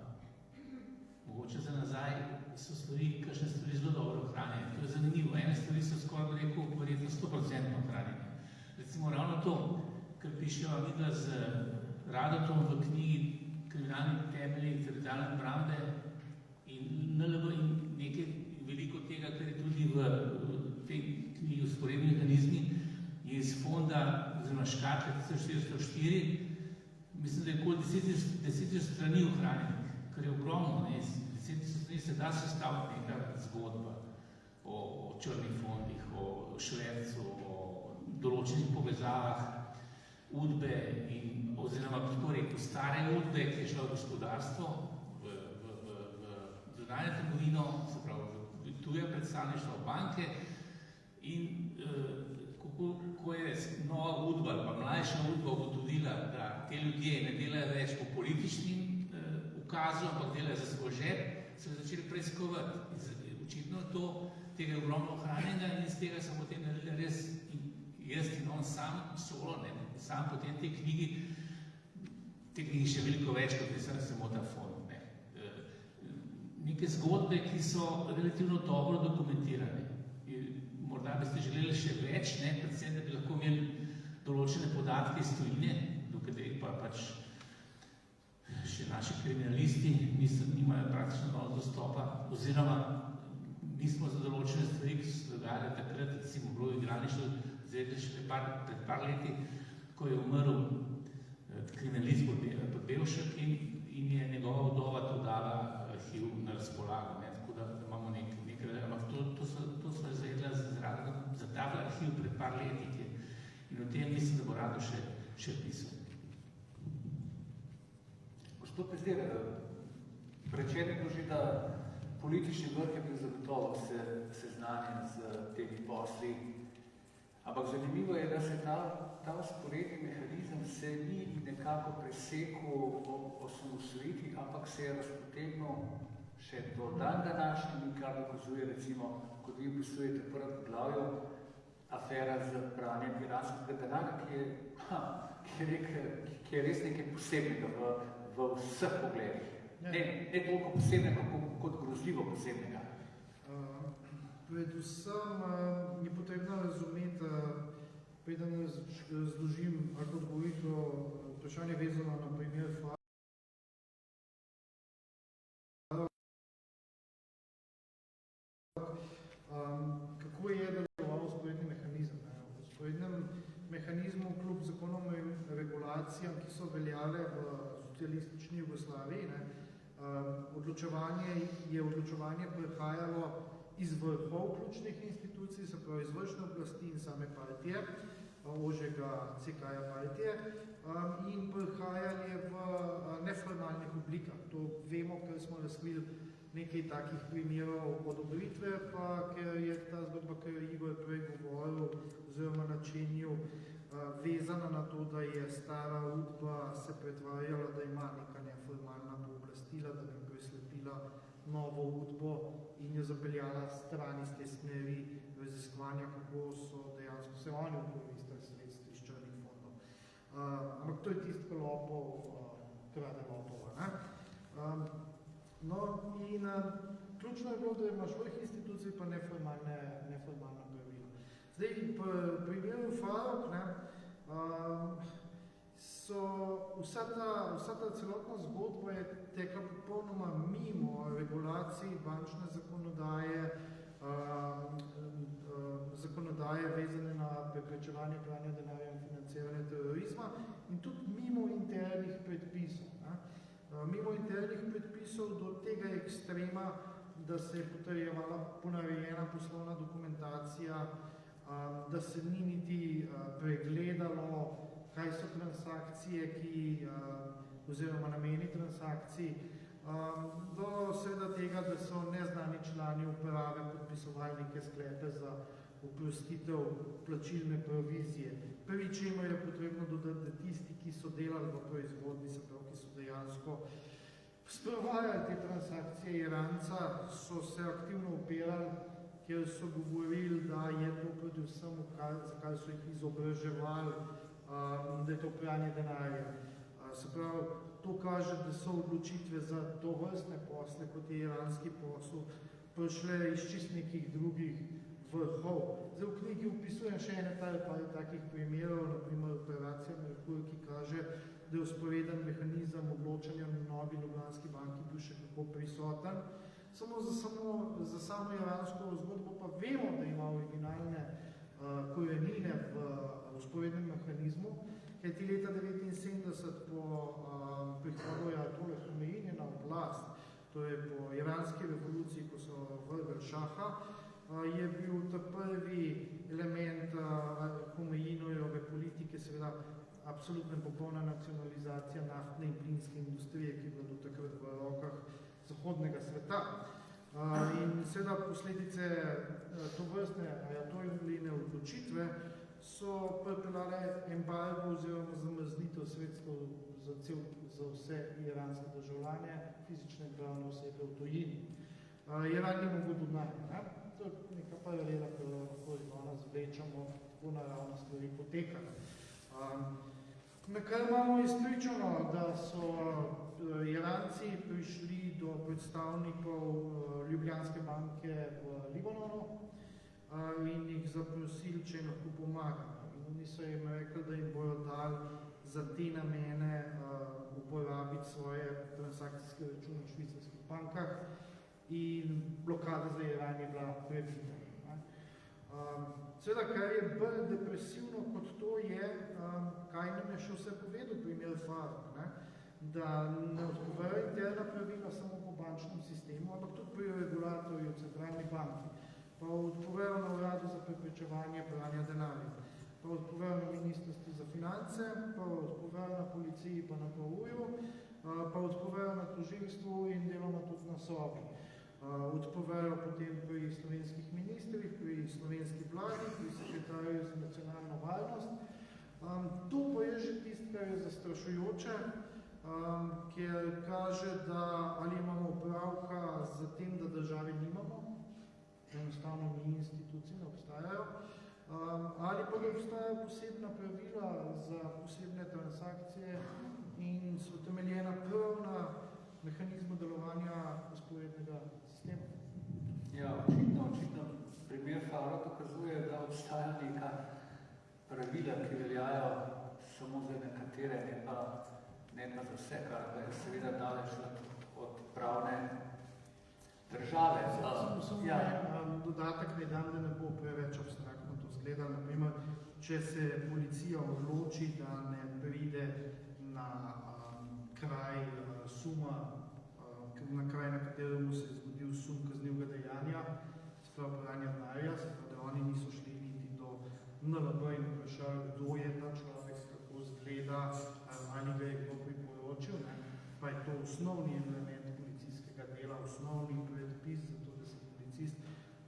Mogoče za nazaj so stvari, kakšne stvari zelo dobro ohranjene. To je zanimivo. Ene stvari so skoraj bi rekel, verjetno 100% ohranjene. Recimo ravno to, kar pišejo videla z Radotom v knjigi Kriminalni temelji teritorialne obrambe in NLB in nekaj veliko tega, kar je tudi v tej knjigi Vzporedni mehanizmi, je iz fonda, oziroma škatle 1404, mislim, da je okoli 10 strani ohranjenih, kar je ogromno. 10 strani se da sestaviti neka zgodba o črnih fondih, o švercu, o določenih povezavah, udbe in, oziroma tako rekel, stare udbe, ki je šla v gospodarstvo, v zunanje trgovino, se pravi, tuje predstavništvo banke in ko je nova udba ali pa mlajša udba ugotovila, da te ljudje ne delajo več po političnim ukazom, ampak delajo za svoj žep, so začeli preiskovati. Očitno to tega je ogromno ohranjenega in iz tega so potem naredili res jaz in on sam solo, sam potem te knjigi še veliko več, kot je samo ta fond. Neke zgodbe, ki so relativno dobro dokumentirane. Morda bi ste želeli še več, predvsem, da bi lahko imeli določene podatke iz tujine, do katerih pa pač še naši kriminalisti nimajo praktično dovolj dostopa, oziroma mi smo za določene stvari, ki so se dogajale takrat, recimo bilo igralništvo, zdaj še pred par leti, ko je umrl kriminalist Podbevšek in je njegova vdova to dala arhiv na razpolago, tako da imamo nekaj, ampak to so izvedla za ta arhiv pred par leti in o tem mislim, da bo Rado še pisal. Gospod Pezdir, predsednik doži, da politični vrh je bil zagotovo seznanjen z temi posli, ampak zanimivo je, da se ta vzporedni mehanizem se ni nekako presekal ob osamosvojitvi, ampak se je razpotegnil še do dan današnji, kar dokazuje, recimo, kot vi opisujete prvem poglavju, afera z pranjem iranskega denarja, ki je res nekaj posebnega v vseh pogledih. Ne toliko posebnega, kot grozljivo posebnega. Predvsem je potrebno razumeti, preden razložim ali odgovoriti vprašanje vezano na primer kako je deloval vzporedni mehanizem. V vzporednem mehanizmu kljub zakonom in regulacijam, ki so veljale v socialistični Jugoslaviji, Odločevanje prihajalo iz vrhov ključnih institucij, se pravi izvršne oblasti in same partije, ožjega CK-ja partije, in prihajanje v neformalnih oblikah. To vemo, ker smo razkrili nekaj takih primerov odobritve, pa ker je ta zgodba, ker je Igor prej govoril, oziroma načenju, vezana na to, da je stara UDBA se pretvarjala, da ima neka neformalna pooblastila, da bi preslepila novo UDBO in je zapeljala stran iz te smeri raziskovanja, kako so dejansko se oni ukoristili sredstvi iz črnih fondov. Ampak to je tisto lopov, krade lopova. No, in ključno je bilo, da imaš vrh institucij pa neformalna pravila. Zdaj, pri primeru Farok, vsa ta celotna zgodba je tekla popolnoma mimo regulacij bančne zakonodaje vezane na preprečevanje pranja denarja in financiranje terorizma in tudi mimo internih predpisov. Mimo internih predpisov do tega ekstrema, da se je potrjevala ponarejena poslovna dokumentacija, da se ni niti pregledalo, kaj so transakcije, oziroma nameni transakcij, do seveda tega, da so neznani člani uprave podpisovali neke sklepe za oprostitev plačilne provizije. Prvi čemu je potrebno dodati, da tisti, ki so delali v proizvodni, se pravi, ki so dejansko sprovajali te transakcije Iranca, so se aktivno upirali, ker so govorili, da je to predvsem, za kar so jih izobraževali, da je to pranje denarja. Se pravi, to kaže, da so odločitve za tovrstne posle, kot je iranski posel, prišle iz čist nekih drugih vrhov. Zdaj, v knjigi opisujem še ene par takih primerov, naprimer operacija Merkur, ki kaže, da je usporeden mehanizem odločanja na Novi Ljubljanski banki bil še kako prisoten. Samo za samo iransko zgodbo pa vemo, da ima originalne korenine v usporednem mehanizmu, kajti leta 1979 po prihodu Ajatolle Homeinije na oblast, torej po iranski revoluciji, ko so vrgli šaha, je bil ta prvi element Homeinove politike, seveda absolutno popolna nacionalizacija naftne in plinske industrije, ki je bila do takrat v rokah zahodnega sveta. In seveda posledice tovrstne Ajatolline odločitve so pripeljale embargo oziroma zamrznitev sredstev za vse iranske državljane, fizične in pravne osebe v tujini. Iran ni mogel donati. To je neka paralela, ki lahko danes zvlečamo, kako naravno stvari potekajo. Na kar imamo izpričano, da so Iranci prišli do predstavnikov Ljubljanske banke v Libanonu in jih zaprosili, če jim lahko pomagajo. In oni so jim rekli, da jim bojo dali za te namene uporabiti svoje transakcijske račune v švicarskih bankah in blokada za Iran je bila prebita. Seveda, kar je bolj depresivno kot to je, kaj nam je še vse povedal primer Farok, da ne odgovarja interna pravila samo po bančnem sistemu, ampak tudi pri regulatorju v centralni banki, pa odgovarja na uradu za preprečevanje pranja denarja, pa odgovarja na ministrstvu za finance, pa odgovarja na policiji pa na PU-ju, pa odgovarja na tožilstvu in deloma tudi na sobi. Odpovejo potem pri slovenskih ministrih, pri slovenski vladi, pri sekretarju za nacionalno varnost. To pa je že tisto, kar je zastrašujoče, ker kaže, da ali imamo opravka z tem, da države nimamo, enostavno ni institucij, ne obstajajo, ali pa da obstajajo posebna pravila za posebne transakcije in so temeljena prav na mehanizmu delovanja usporednega sistema. Ja, očitno primer Farok dokazuje, da obstaja neka pravila, ki veljajo samo za nekatere, ne pa za vse, kar je seveda daleč od pravne države. Samo dodatek ne dam, da ne bo preveč abstraktno to zgleda. Naprimer, če se policija odloči, da ne pride na kraj suma NLB in vprašali, kdo je ta človek, kako zgleda, ali ga je kdo priporočil, ne? Pa je to osnovni element policijskega dela, osnovni predpis za to, da se policist.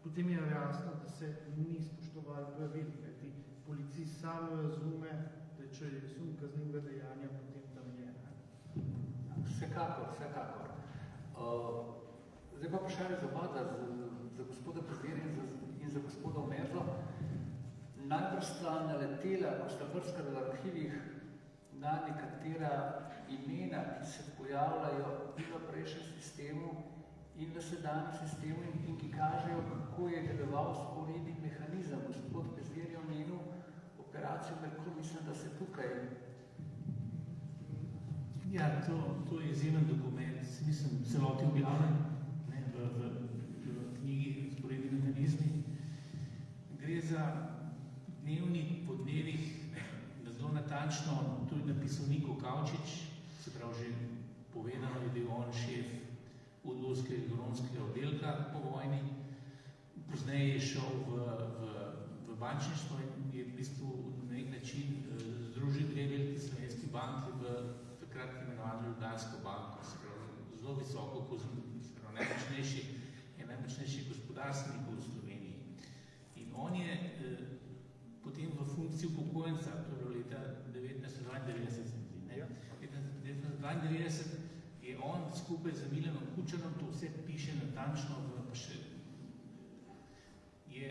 Potem je jasno, da se ni spoštovali pravil, kajti policist sam razume, da če je sum kaznivega dejanja, potem tam je. Ne? Vsekakor. Zdaj pa vprašanje za oba, za gospoda Pezdirja in za gospoda Merlo. Najbrž sta naletela, ko sta brskala v arhivih, na nekatera imena, ki se pojavljajo in v prejšnjem sistemu in v sedanjem sistemu in ki kažejo, kako je deloval sporedni mehanizem. Gospod Pezdir je omenil operacijo Merkur, mislim, da se tukaj. Ja, to je izjemen dokument, mislim, celoti objavljen, ne, v knjigi Sporedni mehanizmi. Gre za dnevnik po dnevih, zelo natančno, to je napisal Niko Kavčič, se pravi že povedano je bil on šef udovskega ekonomskega oddelka po vojni, pozneje je šel v bančništvo in je v bistvu na nek način združil dve veliki slovenski banki v takrat imenovano Ljubljansko banko, se pravi zelo visoko, se pravi najmočnejši gospodarstvenikov v Sloveniji. In on je potem v funkciji upokojenca, to je bilo leta 1992, leta 1992 je on skupaj z Milanom Kučanom, to vse piše natančno, je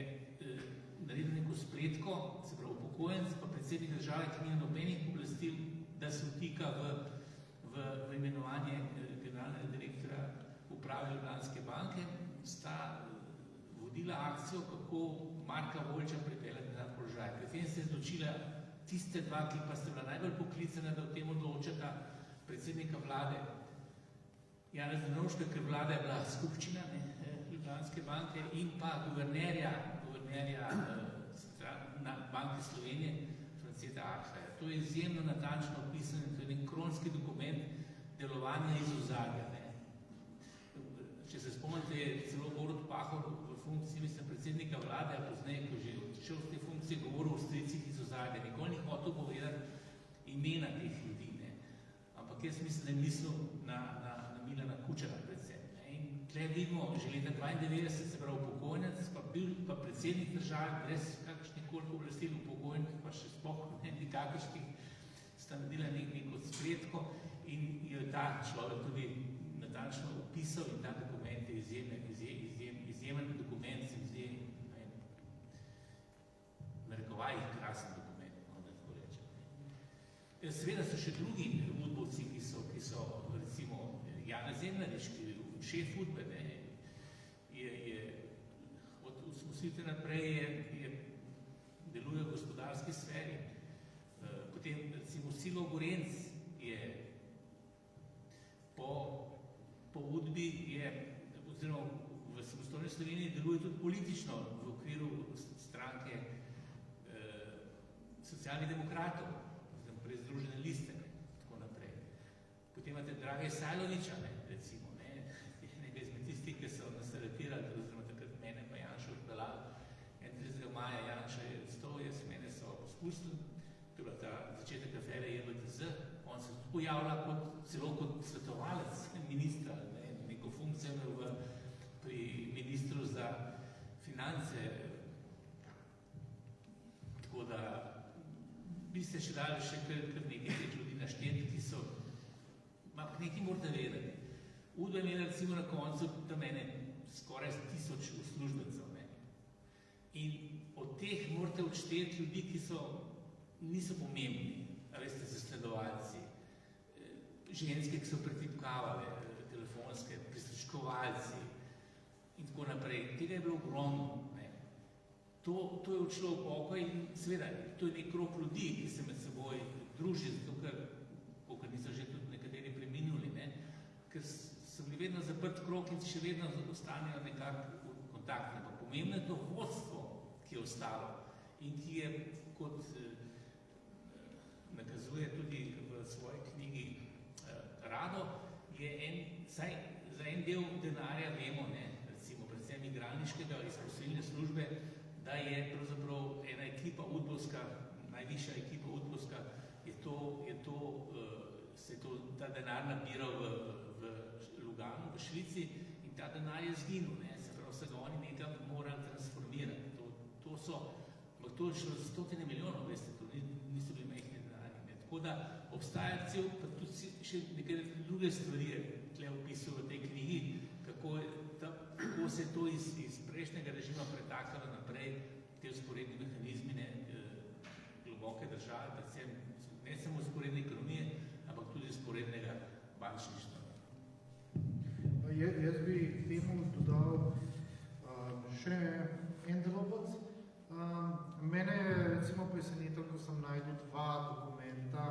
naredil neko spletko, se pravi upokojenc, pa predsednik države, ki nima nobenih oblastil, da se vtika v imenovanje generalnega direktora uprave Ljubljanske banke, sta vodila akcijo, kako Marka Voljča pripeljati na položaj. Pri tem se je zločila tiste dva, ki pa sta bila najbolj poklicana, da o tem odločata predsednika vlade Janeza Drnovška, ker vlada je bila skupščina Ljubljanske banke in pa guvernerja na Banke Slovenije, Franceta Arhaja. To je izjemno natančno opisan, to je nek kronski dokument delovanja iz ozadja. Če se spomnite, je celo Borut Pahor v funkciji, mislim, predsednika vlade, a pozneje, ko že odšel z te funkcije, govoril o stricih iz ozadja. Nikoli ni hotel povedati imena teh ljudi. Ne. Ampak jaz mislim, da je mislil na Milana Kučana predvsem. Ne. In tukaj vidimo, že leta 92 se pravi upokojenec, pa bil pa predsednik države, brez kakšnih koliko oblastil upokojenc, pa še sploh nikakršnih, sta naredila neko spletko in je ta človek tudi natančno opisal in ta dokument je izjemen dokument, se mi zdi, narekovajih krasen dokument, da tako rečem. Seveda so še drugi udbovci, ki so recimo Janez Zemljarič, ki je šef udbe, od usmositve naprej deluje v gospodarski sferi. Potem recimo Silvo Gorenc je po udbi oziroma v samostojni Sloveniji deluje tudi politično v okviru stranke socialnih demokratov, oziroma prej Združene liste, tako naprej. Potem imate Drage Sajloviča, recimo, nekaj izmed tistih, ki so nas aretirali, oziroma takrat mene pa Janša odpeljali. 31. maja Janša je odstal, mene so pospustili, to je bila ta začetek afere JBTZ, on se tudi pojavlja celo kot svetovalec ministra, neko funkcijo pri ministru za finance. Tako da bi se še dali še kar nekaj teh ljudi našteti, ki so, nekaj morate vedeti. Udba je imela recimo na koncu da mene skoraj 1000 uslužbencev. In od teh morate odšteti ljudi, ki niso pomembni, a veste, zasledovalci, ženske, ki so pretipkavale, telefonske, prisluškovalci in tako naprej. Tega je bilo ogromno. To je odšlo v pokoj in seveda, to je nek krog ljudi, ki se med seboj druži, zato ker niso že tudi nekateri preminuli, ker so bili vedno zaprt krog in še vedno ostanejo nekako v kontaktu. Pomembno je to vodstvo, ki je ostalo in ki je, kot nakazuje tudi v svoji knjigi Rado, je saj za en del denarja vemo, recimo predvsem igralniškega iz posebne službe, da je pravzaprav ena ekipa udbovska, najvišja ekipa udbovska, se je ta denar nabiral v Luganu, v Švici in ta denar je zginil, ne? Se pravi, se ga oni nekam morali transformirati. To je šlo za stotine milijonov, veste, to niso bili majhni denarji. Tako da obstaja cel, pa tudi še nekatere druge stvari je tle opisal v tej knjigi, kako se je to iz prejšnjega režima pretakalo naprej, te vzporedni mehanizmi, globoke države, predvsem ne samo vzporedne ekonomije, ampak tudi vzporednega bančništva. Jaz bi temu dodal še en drobec. Mene je recimo presenetilo, ko sem najdel 2 dokumenta,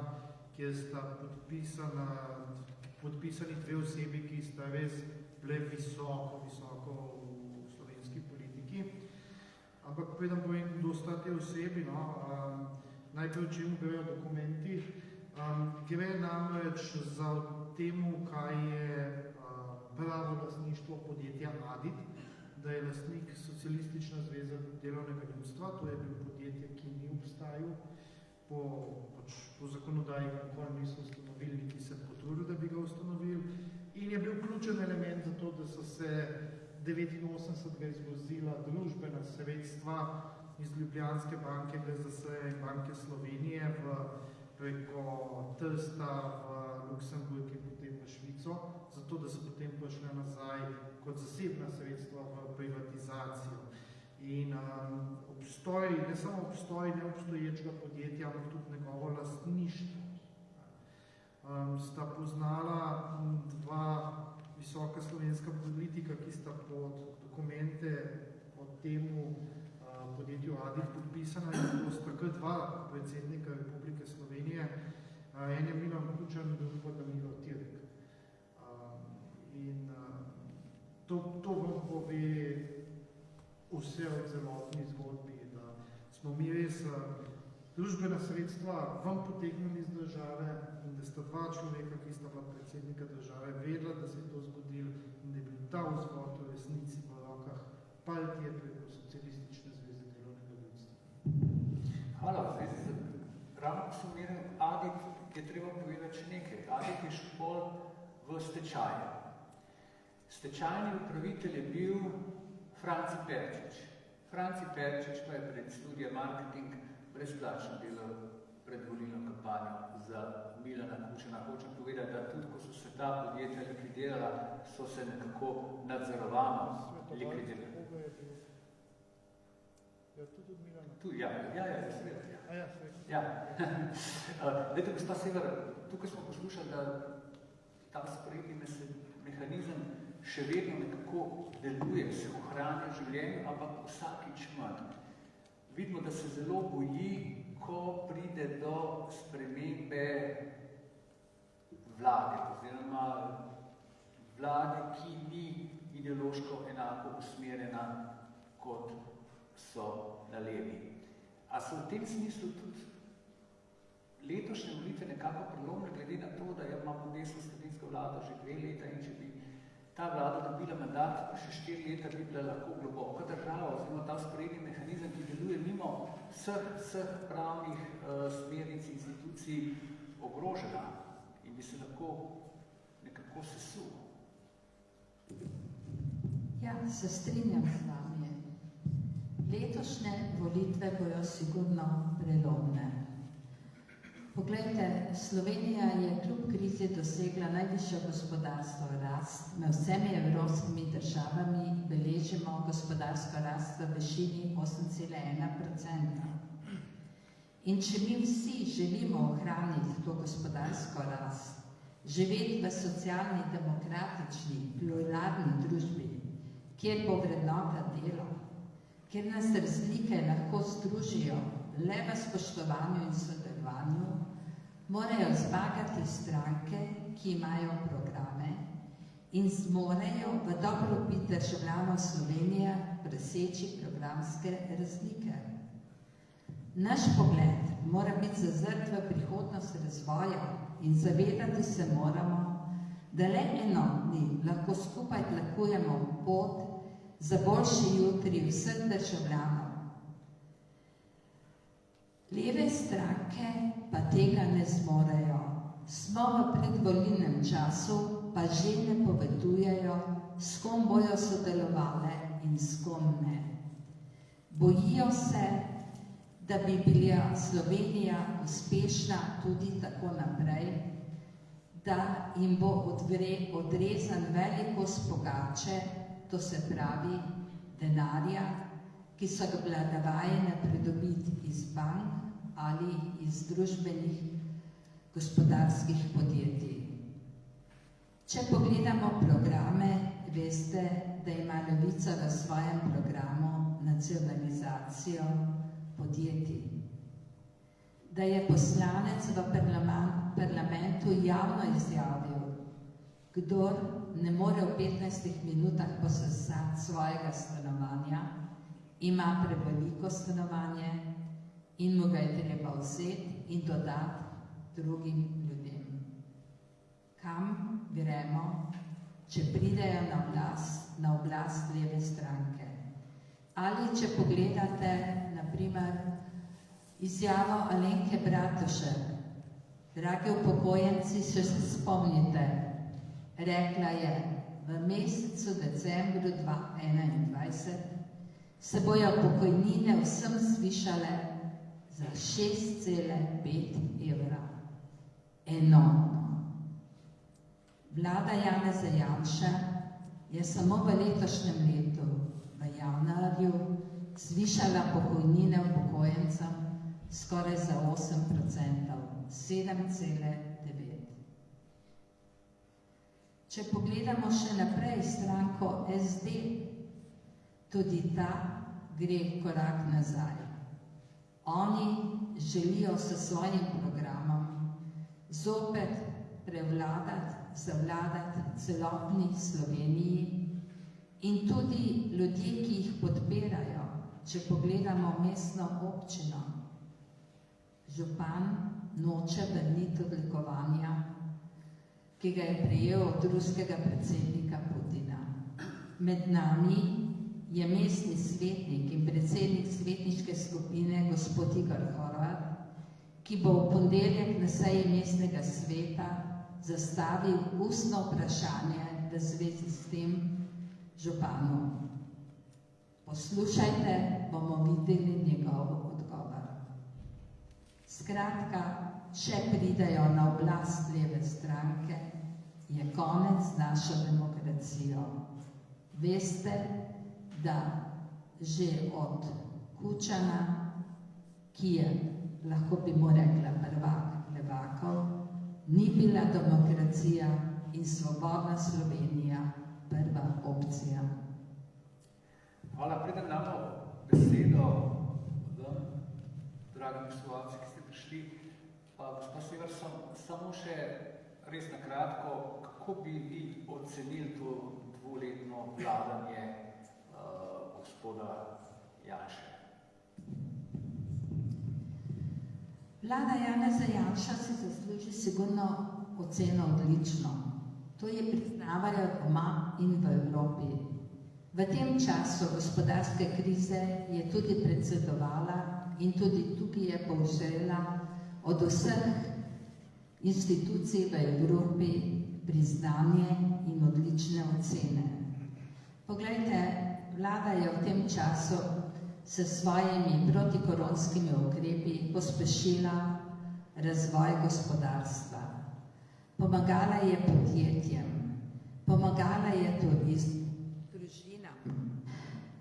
kjer sta podpisani 2 osebi, ki sta res bile visoko v slovenski politiki. Ampak preden povem, kdo sta te osebi, najprej o čemu grejo dokumenti. Gre namreč za temu, kaj je pravo lastništvo podjetja Adit, da je lastnik Socialistična zveza delovnega ljudstva, to je bil podjetje, ki ni obstajal po zakonodaji, kako niso ustanovili, niti se potrudili, da bi ga ustanovili. In je bil ključen element za to, da so se 89 izvozila družbena sredstva iz Ljubljanske banke, GZS in Banke Slovenije preko Trsta v Luksemburg in potem v Švico, zato da so potem prišle nazaj kot zasebna sredstva v privatizacijo. In obstoj, ne samo obstoj neobstoječega podjetja, ampak tudi njegovo lastništvo. Sta poznala 2 visoka slovenska politika, ki sta pod dokumente o temu podjetju Adit podpisana, in to sta kar 2 predsednika Republike Slovenije. En je Milan Kučan, drugi pa Danilo Tirek. In to vam pove vse o celotni zgodbi, da smo mi res družbena sredstva vam potegnili iz države in da sta 2 človeka, ki sta pa predsednika države, vedela, da se je to zgodilo in da je bil ta vzvod v resnici v rokah partije preko Socialistične zveze delovnega ljudstva. Hvala. Ravno ko sem omenil Adit, je treba povedati še nekaj. Adit je šel v stečaj. Stečajni upravitelj je bil Franci Perčič. Franci Perčič pa je pred študija marketing brezplačno delal predvolilno kampanjo za Milana Kučana. Hočem povedati, da tudi ko so se ta podjetja likvidirala, so se nekako nadzorovano likvidirala. Ja, tudi od Milana. Seveda. Dajte, gospa Sever, tukaj smo poslušali, da ta sporedni mehanizem še vedno nekako deluje, se ohranja življenje, ampak vsakič manj. Vidimo, da se zelo boji, ko pride do spremembe vlade, oziroma vlade, ki ni ideološko enako usmerjena, kot so na levi. A so v tem smislu tudi letošnje volitve nekako prelomne, glede na to, da imamo desno-sredinsko vlado že 2 leta in če bi ta vlada dobila mandat, pa še 4 leta bi bila lahko globoka država, oziroma ta sporedni mehanizem, ki deluje mimo vseh pravnih smernic institucij ogrožena in bi se lahko nekako sesul. Ja, se strinjam z vami. Letošnje volitve bojo sigurno prelomne. Poglejte, Slovenija je kljub krizi dosegla najvišjo gospodarsko rast. Med vsemi evropskimi državami beležimo gospodarsko rast v višini 8,1%. In če mi vsi želimo ohraniti to gospodarsko rast, živeti v socialni, demokratični, pluralni družbi, kjer bo vrednota delo, kjer nas razlike lahko združijo le v spoštovanju in sodelovanju, morajo zmagati stranke, ki imajo programe in zmorejo v dobrobit državljanov Slovenije preseči programske razlike. Naš pogled mora biti zazrt v prihodnost razvoja in zavedati se moramo, da le enotni lahko skupaj tlakujemo pot za boljši jutri vseh državljanov, Leve stranke pa tega ne zmorejo. Smo v predvolilnem času, pa že ne povedujejo, s kom bojo sodelovale in s kom ne. Bojijo se, da bi bila Slovenija uspešna tudi tako naprej, da jim bo odrezan velik kos pogače, to se pravi denarja, ki so ga bile navajene pridobiti iz bank ali iz družbenih gospodarskih podjetij. Če pogledamo programe, veste, da ima Levica v svojem programu nacionalizacijo podjetij. Da je poslanec v parlamentu javno izjavil, kdor ne more v 15 minutah posesati svojega stanovanja, ima preveliko stanovanje in mu ga je treba vzeti in dodati drugim ljudem. Kam gremo, če pridejo na oblast leve stranke? Ali če pogledate, na primer, izjavo Alenke Bratušek, dragi upokojenci, še se spomnite, rekla je, v mesecu decembru 2021 se bojo pokojnine vsem zvišale za 6,5 evra. Enormno. Vlada Janeza Janše je samo v letošnjem letu, v januarju, zvišala pokojnine upokojencem skoraj za 8%, 7,9. Če pogledamo še naprej stranko SD, tudi ta gre korak nazaj. Oni želijo s svojim programom zopet zavladati celotni Sloveniji in tudi ljudje, ki jih podpirajo, če pogledamo mestno občino, župan noče vrniti odlikovanja, ki ga je prejel od ruskega predsednika Putina. Med nami je mestni svetnik in predsednik svetniške skupine gospod Igor Horvat, ki bo v ponedeljek na seji mestnega sveta zastavil ustno vprašanje v zvezi s tem županu. Poslušajte, bomo videli njegov odgovor. Skratka, če pridejo na oblast leve stranke, je konec z našo demokracijo. Veste, da že od Kučana, ki je, lahko bi mu rekla, prvak levakov, ni bila demokracija in svobodna Slovenija prva opcija. Hvala, predem damo besedo vam, dragi poslušalci, ki ste prišli. Gospod Sever, samo še res na kratko, kako bi vi ocenili to dvoletno vladanje gospoda Janše? Vlada Janeza Janša si zasluži sigurno oceno odlično. To je priznavajo doma in v Evropi. V tem času gospodarske krize je tudi predsedovala in tudi tukaj je povzela od vseh institucij v Evropi priznanje in odlične ocene. Poglejte, vlada je v tem času s svojimi protikoronskimi ukrepi pospešila razvoj gospodarstva. Pomagala je podjetjem, pomagala je družinam,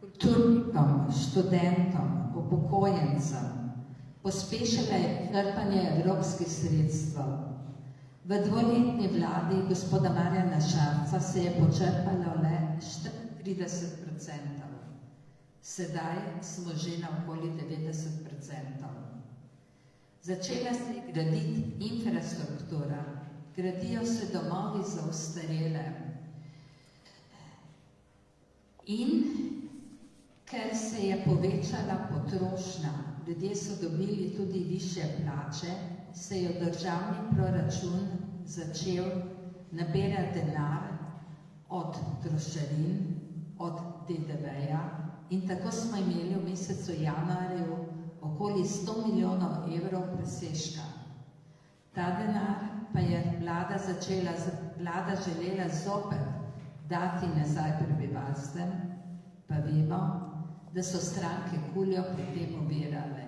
kulturnikom, študentom, upokojencem, pospešila je črpanje evropskih sredstev. V dvoletni vladi gospoda Marjana Šarca se je počrpalo le 34%. Sedaj smo že na okoli 90%. Začela se je graditi infrastruktura, gradijo se domovi za ostarele. In ker se je povečala potrošnja, ljudje so dobili tudi višje plače, se je v državni proračun začel nabirati denar od trošarin, od DDV-ja in tako smo imeli v mesecu januarju okoli 100 milijonov evrov presežka. Ta denar pa je vlada želela zopet dati nazaj prebivalstvem, pa vemo, da so stranke Kuljo pri tem ovirale.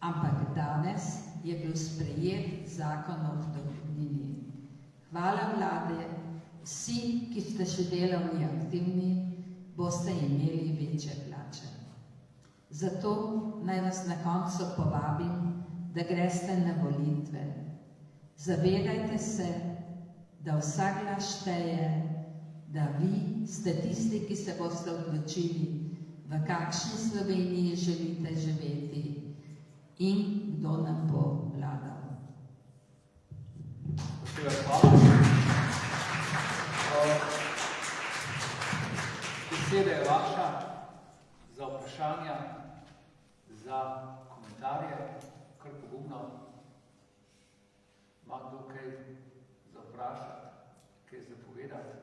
Ampak danes je bil sprejet zakon o dohodnini. Hvala vlade, vsi, ki ste še delovni aktivni, boste imeli večje plače. Zato naj vas na koncu povabim, da greste na volitve. Zavedajte se, da vsak glas šteje, da vi ste tisti, ki se boste odločili, v kakšni Sloveniji želite živeti in kdo nam bo vladal. Beseda je vaša za vprašanja, za komentarje, kar pogumno. Ima kdo kaj za vprašati, kaj za povedati?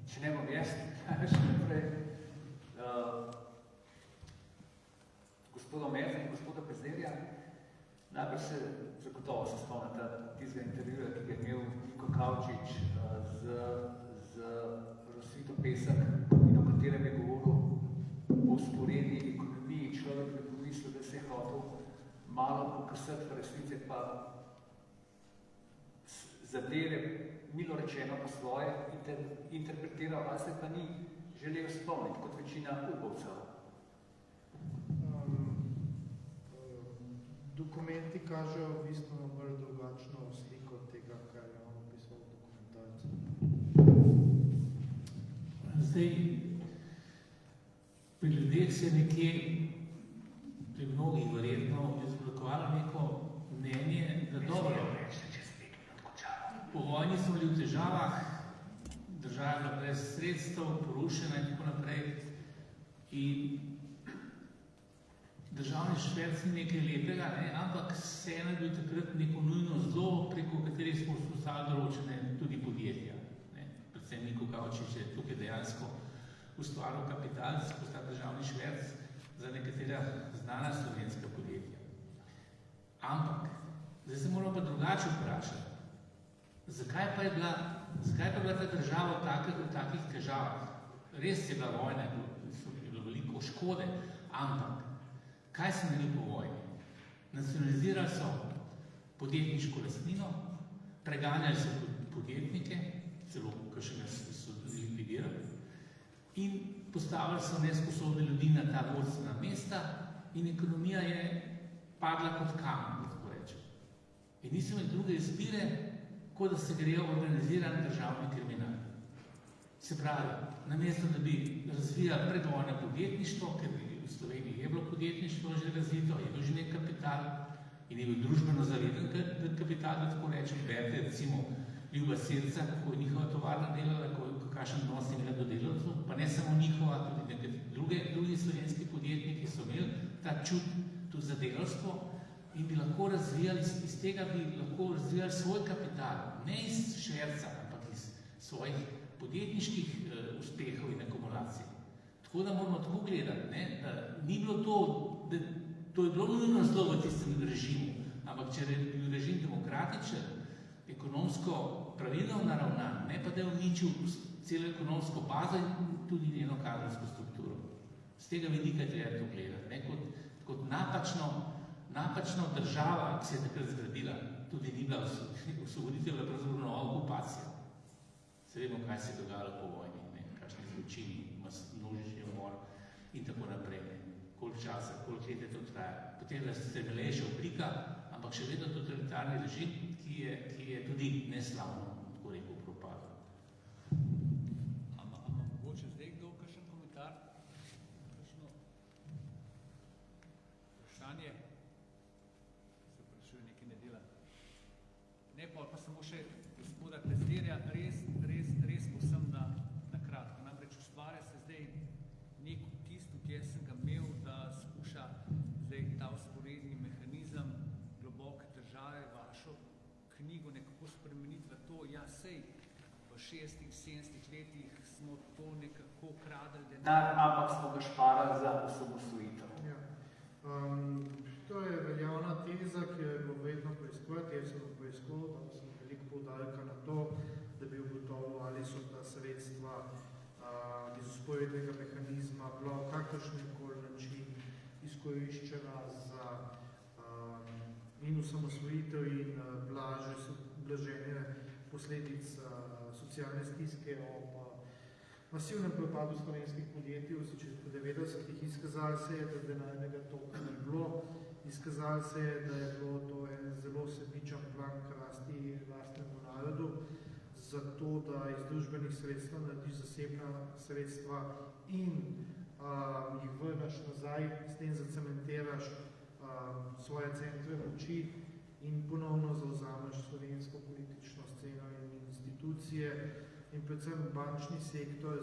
Če ne bom jaz, še naprej. Gospoda Merza in gospoda Pezderja, najprej se zagotovo se spomnite tistega intervjuja, ki ga je imel Niko Kavčič z Rosvito Pesek, in o katerem je govoril o vzporedni ekonomiji. Človek bi pomislil, da se je hotel malo pokrsati, v resnici pa zadeve, milo rečeno po svoje, interpretiral, ali se pa ni želel spomniti, kot večina ubovcev. Dokumenti kažejo v bistvu bolj drugačno sliko tega, kar je on opisal v dokumentarcu. Zdaj, pri ljudeh se nekje, pri mnogih verjetno, izblokovalo neko mnenje, da dobro. Po vojni smo bili v težavah, država je bila brez sredstev, porušena in tako naprej. In državni šverc ni nekaj lepega, ne? Ampak vseeno je bil takrat neko nujno zlo, preko katerih smo vzpostavili določene tudi podjetja. Ne? Predvsem Niko Kavčič je tukaj dejansko ustvaril kapital, postal državni šverc za nekatera znana slovenska podjetja. Ampak, zdaj se moramo pa drugače vprašati. Zakaj pa je bila ta država v takih težavah? Res je bila vojna, je bilo veliko škode, ampak kaj so imeli po vojni? Nacionalizirali so podjetniško lastnino, preganjali so podjetnike, celo kakšnega so likvidirali, in postavili so nesposobne ljudi na ta vodstvena mesta in ekonomija je padla kot kamen, tako rečem. In niso imeli druge izbire, kot da se grejo organiziran državni kriminal. Se pravi, namesto da bi razvijali predvojno podjetništvo, ker v Sloveniji je bilo podjetništvo že razvito, je bil že nek kapital in je bil družbeno zaveden kapital, da tako rečem, berete recimo Ljuba Sirca, kako je njihova tovarna delala, kakšen odnos je imela do delavcev, pa ne samo njihova, tudi drugi slovenski podjetniki so imeli ta čut tudi za delavstvo in bi lahko razvijali, iz tega bi lahko razvijali svoj kapital, ne iz šverca, ampak iz svojih podjetniških uspehov in akumulacij. Tako da moramo tako gledati, ne, da ni bilo to, da to je bilo nujno zlo v tistem režimu, ampak če je bil režim demokratičen, ekonomsko pravilno naravnan, ne pa da je uničil celo ekonomsko bazo in tudi njeno kadrovsko strukturo. Z tega vidika je treba to gledati, ne, kot napačno država, ki se je takrat zgradila, tudi ni bila osvoboditev, bila pravzaprav nova okupacija. Se vemo, kaj se je dogajalo po vojni, ne, kakšni zločini, množični umor in tako naprej. Koliko časa, koliko let je to traja. Potem je sicer milejša oblika, ampak še vedno totalitarni režim, ki je tudi neslavno, tako rekel, propadal. Ama mogoče zdaj kdo kakšen komentar? Kakšno vprašanje? Se vprašuje, nekaj ne dela. Ne, pa samo še gospoda Pezderja, res povsem na kratko. Namreč ustvarja se zdaj nek vtis, tudi jaz sem ga imel, da skuša zdaj ta vzporedni mehanizem globoke države, vašo knjigo nekako spremeniti v to, ja sej, v 60-ih, 70-ih letih smo to nekako kradli denar, ampak smo ga šparali za osamosvojitev. Ja. To je veljavna teza, ki jo je bilo vredno preiskovati. Jaz sem preiskoval, tam sem veliko poudarka na to, da bi ugotovil, ali so ta sredstva iz vzporednega mehanizma bila v kakršnikoli način izkoriščena za in osamosvojitev in blaženje posledic socialne stiske ob masivnem propadu slovenskih podjetij v začetku 90-ih. Izkazalo se je, da denarnega toka ne bilo. Izkazalo se je, da je bilo to en zelo sebičen plan krasti lastnemu narodu, zato da iz družbenih sredstev narediš zasebna sredstva in jih vrneš nazaj, s tem zacementiraš svoje centre moči in ponovno zauzameš slovensko politično sceno in institucije in predvsem bančni sektor,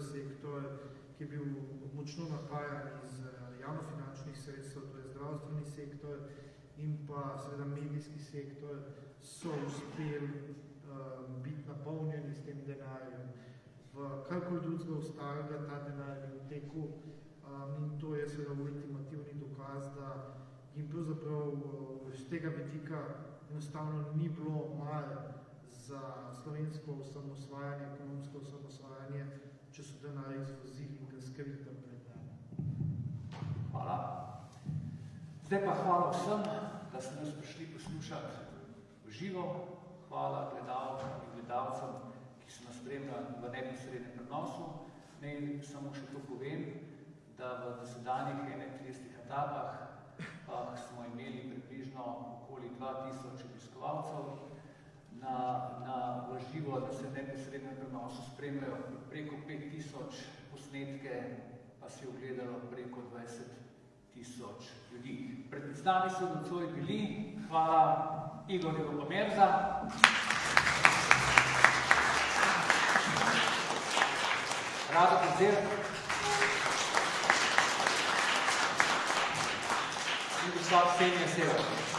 ki je bil močno napajan iz javnofinančnih sredstev, to je zdravstveni sektor in pa seveda medijski sektor, so uspeli biti napolnjeni s tem denarjem. V karkoli drugega ostalega ta denar je v teku in to je seveda ultimativni dokaz, da jim pravzaprav z tega vidika enostavno ni bilo mar za slovensko osamosvajanje, ekonomsko osamosvajanje, če so denar izvozili in ga skrito pred nami. Hvala. Zdaj pa hvala vsem, da ste nas prišli poslušati v živo. Hvala gledalcem in gledalcem, ki so nas spremljali v neposrednem prenosu. Naj samo še to povem, da v dosedanjih 31 etapah smo imeli približno okoli 2000 obiskovalcev. V živo, da se neposrednem prenosu spremljajo preko 5000 posnetke, pa si ogledalo preko 20 000 ljudi. Pred nami so nocoj bili. Hvala Igorju Pomerza. Rado Kozel. In gospod Ksenija Sever.